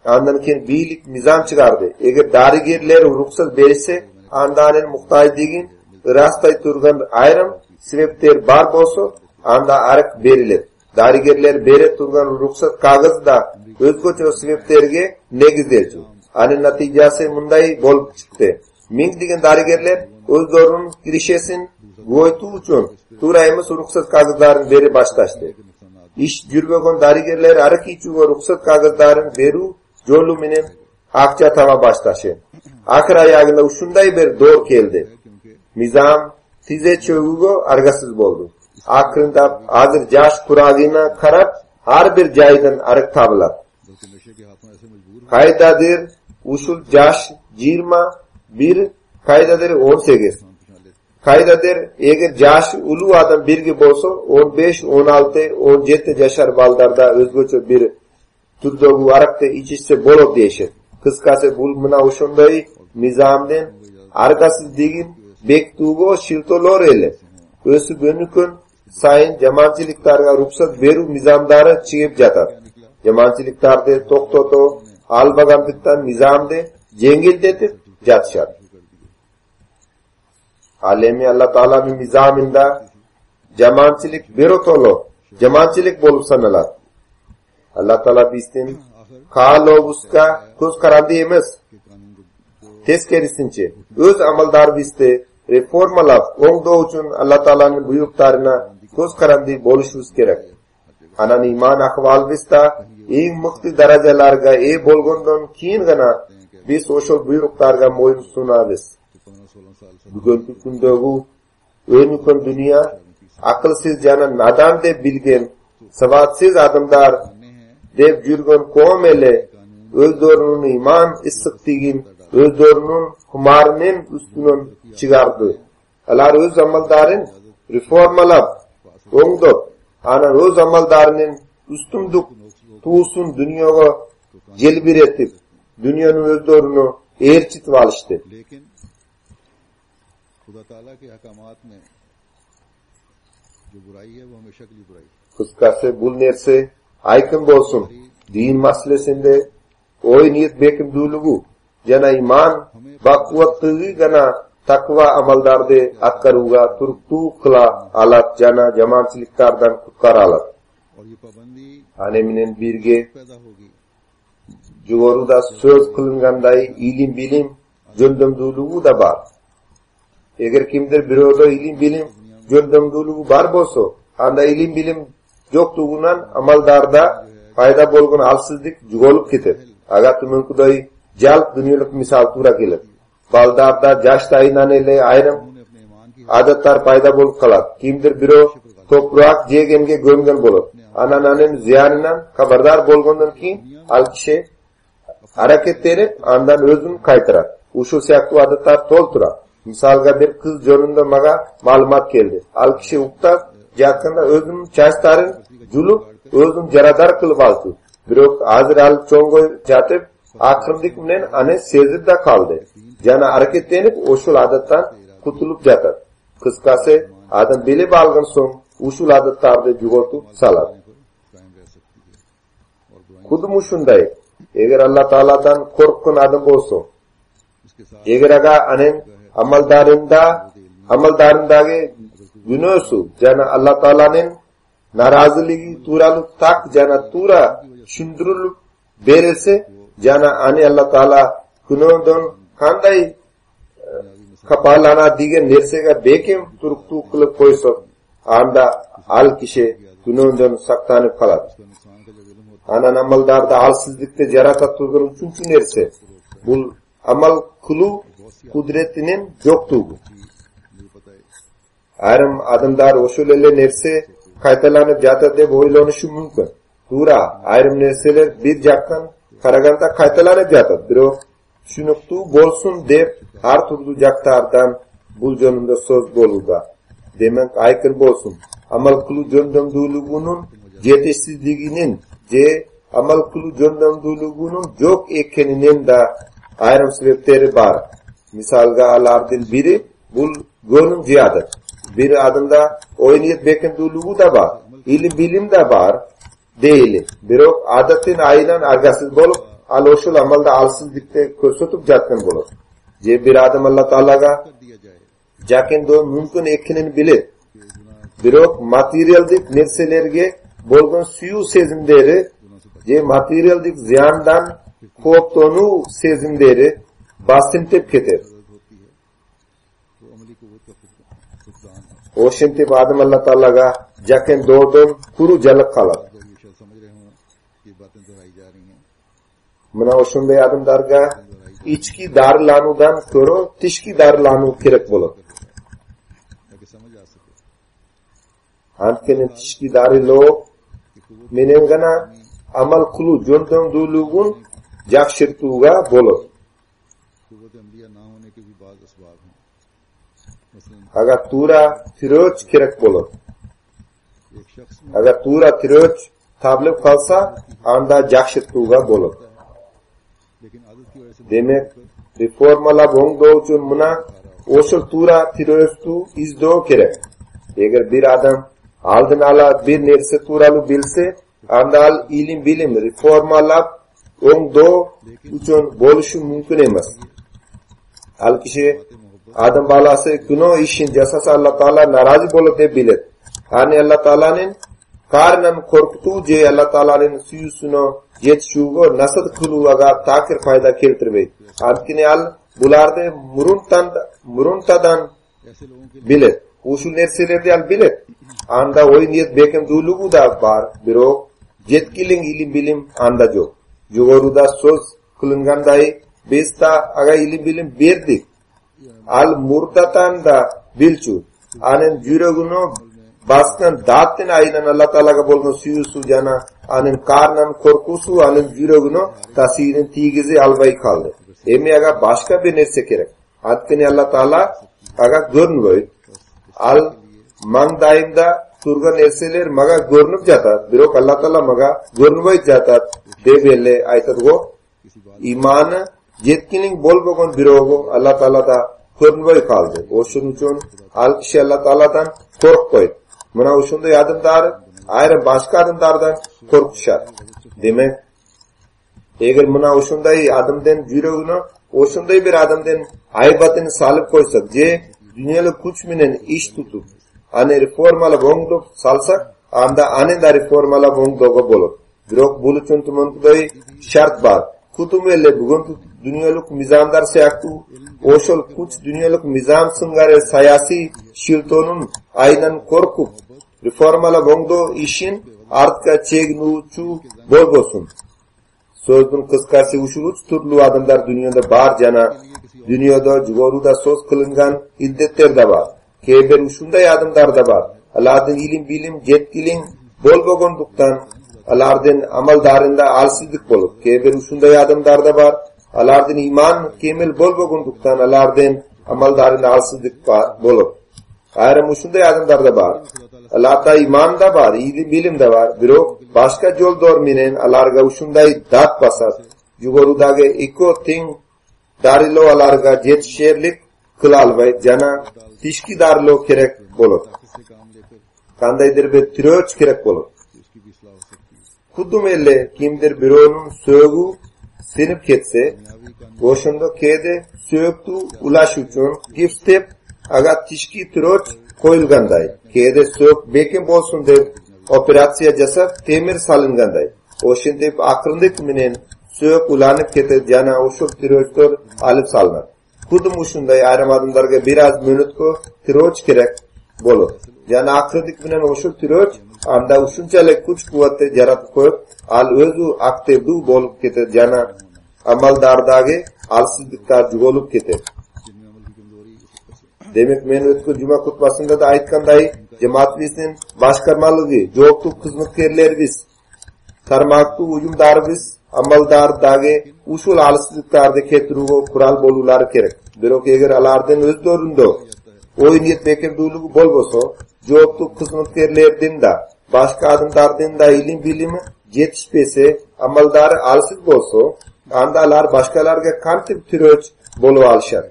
Andan keyin biylik nizam çıkardı. Eğer darigirler ruhsat berse andanın muhtacdigin rastay turgan ayrım sebepler bar bolsa anda arak berilir. Darigirler bere turgan ruhsat kagızda özgöçö sebeplerge negizdelçi. Anın natijası munday bolup çıktı. Ming degen darigirler özlörünün kirişesin goytu uchun turayımız ruhsat kagızların beri başlaştı. İş jürbögon darigirler arak içugo ruhsat kagızların beru jolu menen akça tava başlaşı. Ahir ayagında uşunday bir doğru keldi. Nizam tize çögügo argasız boldu. Akırında hazır jaş kuragına karab har bir jaydan arık tabılar. Kaydadır usul jaş 21, kaydadır 18. Kaydadır eğer jaş ulu adam birgi bolsa 15, 16, 17 yaşar baldarda özgöçö bir türdögü arakta içişse bolup değişir. Kıskası bul mına uşunday nizamden argasız degin bektugo şiltolor ele. Ösü gönükün sayın cemaatçılıklarga ruhsat beru nizamdары çıgıp jatar. Cemaatçılıklarda toktoto albagandıktan nizamde jengildetip jatishadi. Alemi Allah Ta'ala'nın nizamında jamoatchilik berotolo, jamoatchilik bo'lib sanaladi. Allah Ta'ala bizning qalbimizga ko'z qarandi emas. Teskarisincha o'z amaldarimizda reformalab o'ngdov uchun Allah Ta'alaning buyruqlarini ko'z qarandi bo'lishimiz kerak. Anan iymon ahvolimizda eng muhti darajalarga ega bo'lgandan keyingina biz o'sha buyruqlarga mo'yin sunamiz. Bugungi kundagi o'ynikon dunyo aqlsiz jana nadon deb bilgan savatsiz odamlar deb yurgan qavm eli o'zlarining iymon issiqligin o'zlarining humarining ustidan chiqardi. Ular o'z amaldarini reformalab o'ngdib ana o'z amaldarining ustunlik tuğsun dunyoga jelbir etib dunyoning o'zlarini erchitib olishdi. Kıskası bu nerse aykın bolsun. Din masalesinde oy niyet bekimdulugu jana iman bakvatlığı gana takva amaldarde atkaruga turktu kıla alat jana jamoatchiliklardan kutkar alat. Aneminin birge jugoruda söz kılınganday ilim bilim jondamdulugu da bar. Eğer kimdir biroda ilim bilim jondamdulugu bar bolsa, anda ilim bilim joktuğundan amaldarda fayda bolgun alsızlık jugolup keter. Agar mümküday jalp dunyolik misal tura kelir. Baldarda jashtaynan ele ayrim adatlar payda bolup kalat. Kimdir biro toproq jegenge gömgen bolot. Anananing ziyanidan xabardor bolgandan keyin al kishi haraketlenip andan özün qaytarat. Uşu siyaqti adatlar toltura. Misalga bir kız jonunda maga ma'lumot keldi. Al kishi uqtab jaqında özün chastlarin julup özün jaradar qilib oldi. Biroq hozir al cho'ngoy jatib akhirlik bilan ane sezibda qoldi. Jana haraketlenip oshul odatdan qutulib jatar. Qisqasi adam bilib olgan so'ng ushul odatlarni jugotib saladi. Xuddi shunday. Eğer Allah Ta'ala'dan korkun adam bolsa, eğer aga anen amaldarındagi günösü, jana Allah Ta'ala'nın narazıligi turalık tak jana tura şundurulup berilse, jana ani Allah Ta'ala günödön kanday kapalana digen nersega bekim turuktu kılıp koysa, anda al kişi günödön saktanıp kalar. Anan amaldarda alsızlıkta jaratat turgan üçüncü nerse, bul amal kulu kudretinin joktuğu. Ayrim adamlar oşulele nerse qaytalanıp jatar deb o'ylanishi mumkin. To'g'ri, ayrim narsalar bir jaqdan qaraganda qaytalanib jatar. Biroq tushunuktu bo'lsin deb har turli jaqlardan bu jonunda so'z bo'ludi. Demak, aykir bo'lsin. Amal qilib jondamdulugining yetishsizligining amal qilib jondamdulugining yo'q ekanining da ayrim sabablari bor. Misalga alardan biri bu gönül ziyadet. Bir adımda oynayıp bekimduluğu da var. İlim bilim de var. Değil. Birok adetin aynen argasız bolup aloşul amalda alsızlıkta körsötüp jatkan bolur. Je bir adam Allah Ta'alaga jakin do mümkün ekinin bilir. Birok materyaldik nerselerge bolgan suyu sezimleri je materyaldik ziyandan korktuğunu sezimleri basintip keter. Oşintip adam Allah Ta'alaga jakin doğdun kuru jalık kalar. Mına oşunday adamlarga içki darlanudan ko'ra tishki darlanu kerak bo'ladi. Hankene tishki darilo menen gana amal qulu jondamdulugun yaxshirtuga bo'ladi. Agar tura tiroj kerak bo'ladi. Agar tura tiroj tablib qolsa, anda yaxshirtuga bo'ladi. Demek reformalar o'ngdov uchun muna o'shil tura tirojtu izdo kerak. Eğer bir adam aldın ala bir nerse turali bilse, anda al ilim bilim reformalar o'ngdov uchun bo'lishi mumkin emas. Al kişi Adam balası günah işin jasası Allah Taala narazı bolup bilet. Hani Allah Taala'nın karnan korkutu je Allah Taala'nın suyusunu yetişugo nasıl kılıvaga takir fayda keltirmey. Arkine al bularda muruntadan bilet. Uşu nerselerdi al bilet. Anda oy niyet bekem dulugu da var. Biro yetkilin ilim bilim anda yok. Yugoruda söz kılınganday besta aga ilim bilim berdik. Al murtatan da bilçu. Anen yüreğunu baskan dağıttın aynen Allah Teala'ga bolgun suyusu jana. Anen karnan korkusu anen yüreğunu tasirin tigizi albay kaldı. Emi aga başka bir nerse gerek. Hatkini Allah Teala aga görünmüyor. Al mangdayımda turgan nerseler maga görünüp jatat. Birok Allah Teala maga görünmüyor jatat. Debelle aytat go. İmanı yetkinin bolbogon birogo Allah Teala da görünmüyor kaldı. O şunun için al kişi Allah Teala'dan korkmayın. Buna uçunda adımlar ayrı başka adımlardan korkuşar. Demek eğer buna uçunda adımdan yüreğini uçunda bir adımdan aybatını salıp koysak je dünyalı kuç minen iş tutup ane reformala bongdop salsak anda ane da reformala bongdoga bolur. Birok bulu için tumantıday şart var. Kutumelle bugün dünyalık mizamdar seyaktu oşol kuç dünyalık mizam sungare sayasi şiltonun aynan korkup reformala bongdo işin artka çegnuçu bolbosun. Sözün kıskası uşuluç turlu adamlar dünyada bar jana dünyada jugoruda söz kılıngan iddetler de var. Keber uşunday adamlar da var. Allah'ın ilim bilim yetkilin bolbogonduktan Allah'ın amaldarında alsizlik bolup keber uşunday adamlar da var. Allah'ın iman kemel bolbogonduktan Allah'ın amaldarında alsizlik bolup ayrım uşunday adamlar da var. Allah'ta iman da var, ilim bilim de var. Biro başka yol dorminen Allah'ga uşunday dat basar. Jugorudagi eko ting darilo Allah'ga yetişerlik kılalvay jana tişki darilo kerek bolur. Kandaydir bir tiröç kerek bolur. Kudum elle kimdir bironun sögü sinip ketse oşunda kede sögtü ulaş üçün giftep aga tişki tiröç koyulganday. Kede sög bekim bolsun deb operatsiya jasap temir salınganday. Oşindep akırındık minen sög ulanıp kete jana oşul tiröçtör alıp salınat. Kudum uşunday ayrım adımlarga biraz minutko tiröç kerek bolur. Jana akırındık minen oşul tiröç anda uşunchalik kuch kuvvatni jaratib qo'yib al o'zi aktivdu bo'lib ketadi jana amaldardagi alsizliklar juvolib ketadi. Demek men o'tgan juma xutbasida da aytganday jamoatimizning boshqarmaligi jo'qtuq xizmatkorlarimiz tarmoqli uyumlarimiz amaldardagi usul alsizliklarni keltiruga qural bo'lulari kerak. Biroq agar alardan o'z o'rnida o'yiniyat bekimduligi bo'lmasa jo'qtuq xizmatkorlardan da başka adımlardan da ilim bilimi yetişpese amaldari alsiz bolsa andalar başkalarga kantip tiröç bolup alışar.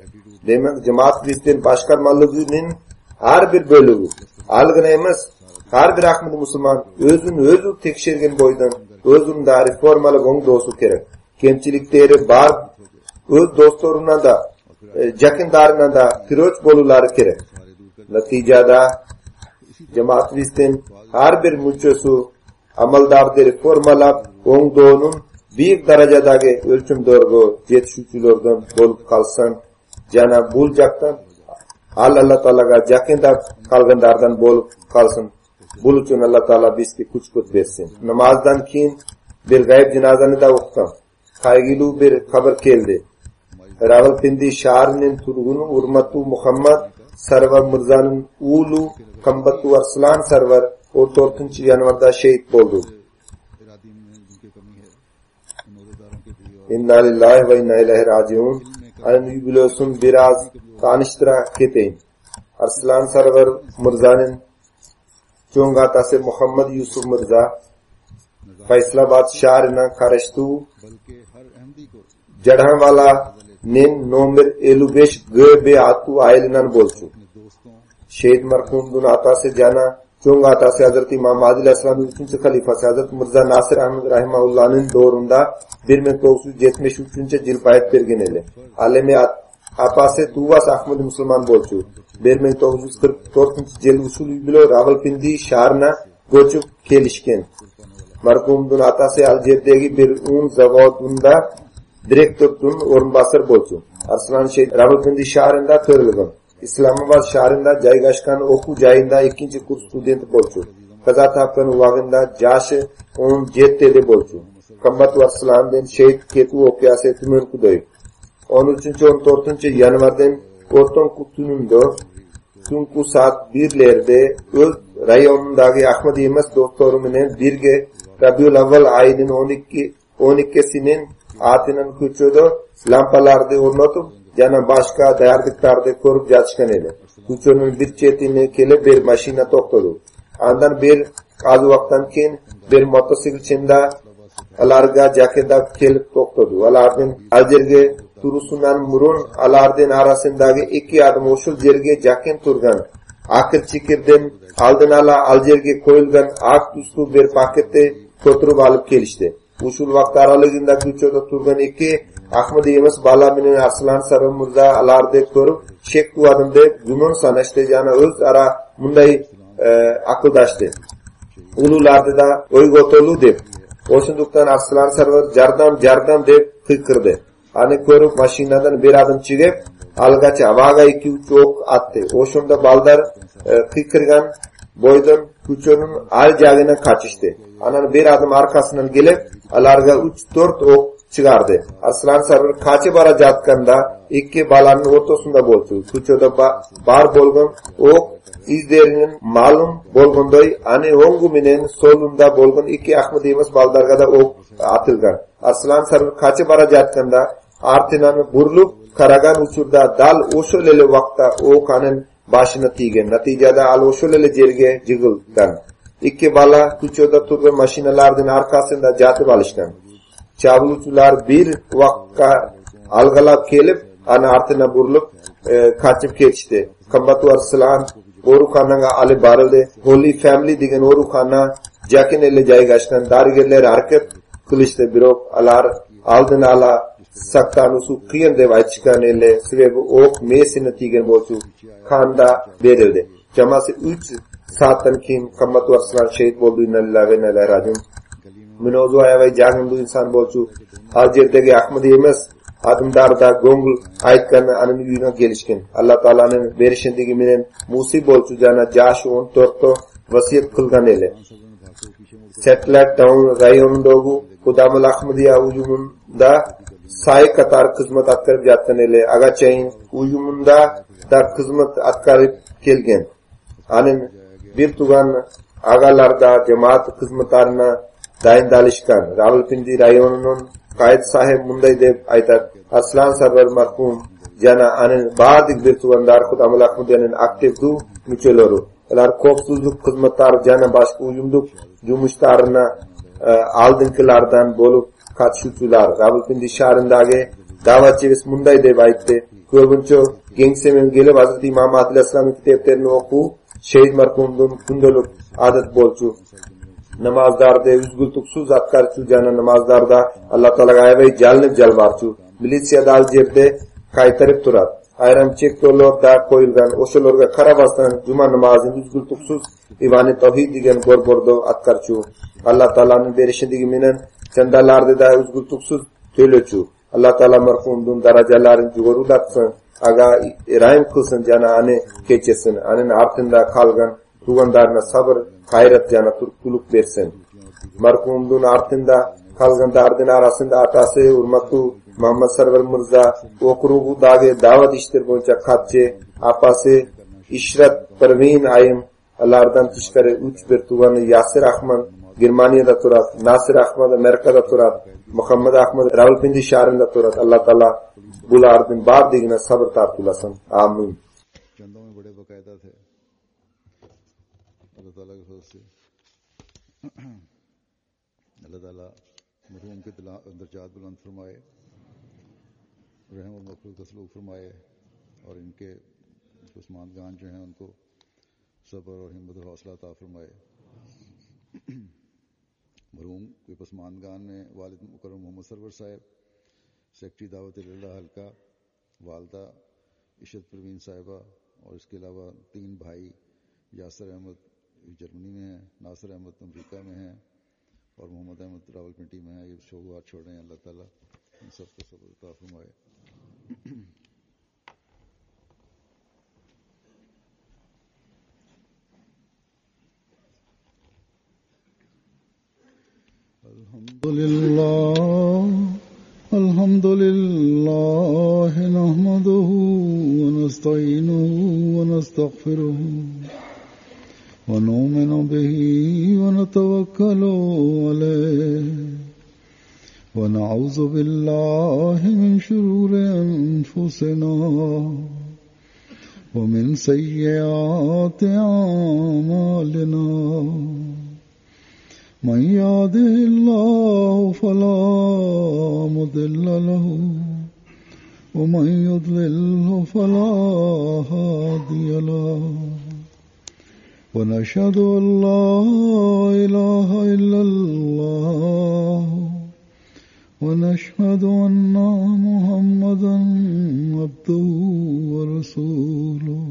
Demek cemaat bizden başkarmalıgının her bir bölügü algına emas her bir akmıdı musulman özü tekşirgen boydan özünde reformalı gong dostu kerek. Kemçilikleri bar öz dostlarına da yakınlarına da tiröç boluları kerek. Neticada cemaat bizden her bir müçösü amaldarda reformalap oңдоонун büyük derecedagi ölçümdörgü yetişүүчүлөрдөн bolup kalsan jana bul jaktan Allah Taalaga jakında kalganlardan bolup kalsın. Bul üçün Allah Taala bizge kuch bersin. Namazdan keyin bir gayb jinazani da o'qidim. Qaygılı bir haber keldi. Rawalpindi shahrinin turgunu Urmatu Muhammad Sarvar Mirza'nın oğlu Kambatu Arslan Sarvar 14 yanvarda şehit oldu. İnna lillahi ve inna ileyhi raciun. Aynı biliyorsun biraz tanıştıra keteyim. Arslan Sarvar Mirza'nın çoğun atası Muhammed Yusuf Mirza Faisalabad şehrine karıştı. Jadhanwala nin nomir 55 GB atu ailinan bolchu. Şehit merhumdun atası jana çoğun atası Hazreti İmam Adil Aslan'ın 3. halifası Hazreti Mirza Nasir Ahmed Rahimahullah'ın doğrunda 1973. yıl payet bergeneli. Alemi Apase tuvas Ahmadi Müslüman bolçu. 1944 yıl usulü bilo Ravalpindi şahrına göçüp kelişken. Marhumdun atası Aljerya'daki bir un zavodunda direktörün orunbasar bolçu. Arslan Şehit Ravalpindi şahrında törülgün. İslamabad şahrında jaygaşkan oku jayında ikinci kurs studenti bolçu. Kaza tapkan uvagında jaşı onun jettede bolçu. Kambat Arslan'dan şehit ketu okuyası tümün kudoyu. 13-14 yanvardan orton kutununda tunku saat 1'lerde öz rayonundaki Ahmadi Emas doktorumunun birge Rabiul Avval ayının 12'sinin atının küçüğü lampalarda ornatıp yana başka dayardıklarda korup jaçkan ele. Küçüğünün bir çetini kelip bir maşina tokladı. Andan bir az vaktan keyin bir motosikletinde alarga jakeda kelip tokladı. Alardan Aljerge turusundan murun alardan arasındaki 2 adım oşul jerge jaken turgan. Akır çikirden aldın ala Aljerge koyulgan ak tuzlu bir pakette koturup alıp gelişti. Usul vakt aralığında küçüğde turgan 2 Ahmadi Emas bala minin Arslan Sarı Murza alarda korup şek bu adımda gümün sanaştı jana öz ara munday akıldaştı. Ulularda da oygotolu dep. Oşunduktan Arslan Sarı jardam dep kıykırdı. Ani korup maşinadan bir adım çıkıp algaça avaga 2-3 ok attı. Oşunda baldar kıykırgan boydan küçüğünün al jagına kaçıştı. Anan bir adım arkasından gelip alarga 3-4 ok çıkardı. Arslan Sarı kaçı bara jatkanda 2 balanın ortasında boldu. Küçüğde bar bolgun ok izlerinin malum bolgundoy ani ongu minen solunda bolgun 2 Ahmadi Emas baldarga da ok atılgan. Arslan Sarı kaçı bara jatkanda artinan burulup karagan uçurda dal oşolele vakta ok anın başına tigen. Neticede al oşolele jerge jigıldan. 2 bala küçüğde turgan maşinalardan arkasında jatıp alışkan. Çavulucular bir vakka algalap kelip ana artına burulup kaçıp geçti. Kambatu Arslan Orukhana'ga ali barıldı. Holy Family degen Orukhana jakin elle jaygaşkan dargerler hareket kılıştı birok alar aldın ala saktanusu kıyın dev açıkan elle sebebi ok mesini tigen bolsu khanda verildi. Caması 3 saatten kim Kambatu Arslan şehit oldu inallah ve inallah racim. Minozu ayavay jagındu insan bolsu Aljerya'daki Ahmadi Emas adımdarda gongul aytkan anın uyuna gelişkin. Allah Taala'nın berişindeki minen musib bolsu jana jaş 14 vasiyet kılgan ele. Satellite Town rayonundagi Kudamal Ahmadiya uyumunda say katar hizmet atkarıp jatkan ele. Agachayin uyumunda da hizmet atkarıp kelgen. Anın bir tugan agalarda cemaat hizmetlerine dayındalışkan. Ravalpindi rayonunun Kayıt sahip munday dep aytat. Arslan Sarvar marhum jana anın bardik bir tugandar Kudamal Ahmadiyanın aktifdu müçeloru. Ular kopsuzluk hizmetler jana başka uyumluk jumuşlarına aldınkilardan bolup kaçışucular. Ravalpindi şahrındagi davatçıves munday dep aytdı. Köbünçe gengsemen gelip Hazreti İmam Adil İslam'ın kitaplarını oku, şehit marhumdun kundoluk adet bolçu. Namazlarda üzgültüksüz atkarçu jana namazlarda Allah Taala ayvay jalnıp jalbarçu. Militsiyada Aljer'de kaytarıp turat. Ayram çektorlarda koyulgan oşolorga karabastan cuma namazını üzgültüksüz ivani tavhid degen gorbordo atkarçu. Allah Taala'nın berişindigi menen çandalarda da üzgültüksüz töleçu. Allah Taala marhumdun darajalarını jogorulatsın. Aga rahim kılsın jana ani keçesin. Anın artında kalgan tugandarına sabır, hayrat jana turkuluk versin. Marhumdun artında kalgandardın arasında atası hurmatu Muhammed Sarvar Mirza okrugu dagi davat işler boyunca katçı, apası İşrat Pervin ayım alardan tışkarı 3 bir tuganı Yasir Ahmad Germaniyada turat, Nasir Ahmad Amerika'da turat, Muhammed Ahmad Ravalpindi şehrinde turat. Allah Taala bulardın bar digine sabır tartılasın. Amin. चंदों में बड़े बाकायदा थे अल्लाह ताला के फजल से अल्लाह ताला मरहूम के दर्जात बुलंद फरमाए, रहम और मग़फ़िरत का सलूक फरमाए और इनके पसमानदगान जो हैं उनको सब्र और हिम्मत और हौसला अता फरमाए। मरहूम के पसमानदगान में वालिद मुकर्रम मोहम्मद सरवर साहब, सेक्रेटरी दावत इल्लाह हल्का वालदा इशरत परवीन साहिबा और इसके अलावा 3 भाई यासर अहमद जर्मनी में हैं, नासिर अहमद अमेरिका में हैं और मोहम्मद अहमद रावलपिंडी में है। ये शोगवार छोड़ रहे हैं। अल्लाह ताला इन सबको सब्र अता फरमाए। अल्हम्दुलिल्लाह नहमदुहु व नस्तईनुहु व नस्तगफिरुहु व नु'मिनु बिही व नतवक्कलु अलैहि व नऊज़ु बिल्लाहि मिन शुरूरि अनफुसिना व मिन सय्यिआति अमालिना मन यहदिहिल्लाहु फला मुदिल्ल लहु व मन युद्लिल्हु फला हादिय लहु व नशहदु अन ला इलाहा इल्लल्लाह व नशहदु अन्ना मुहम्मदन अब्दुहु व रसूलुहु।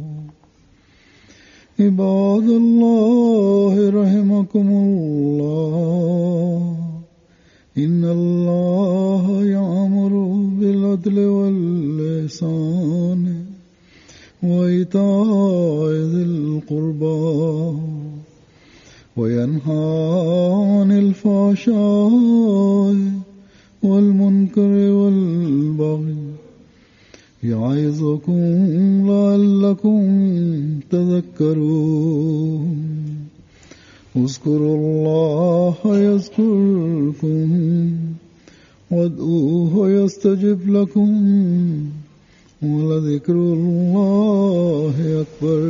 इबादल्लाह रहमकुमुल्लाह इन्नल्लाह यअमुरु बिल अदलि वल इहसानि व इताइ ज़िल क़ुर्बा व यन्हा अनिल फ़हशाइ वल मुनकरि वल बग़य यअज़ुकुम लअल्लकुम तज़क्करून। उज़्कुरुल्लाह यज़्कुरकुम वद्ऊहु यस्तजिब लकुम व लज़िक्रुल्लाहि अकबर।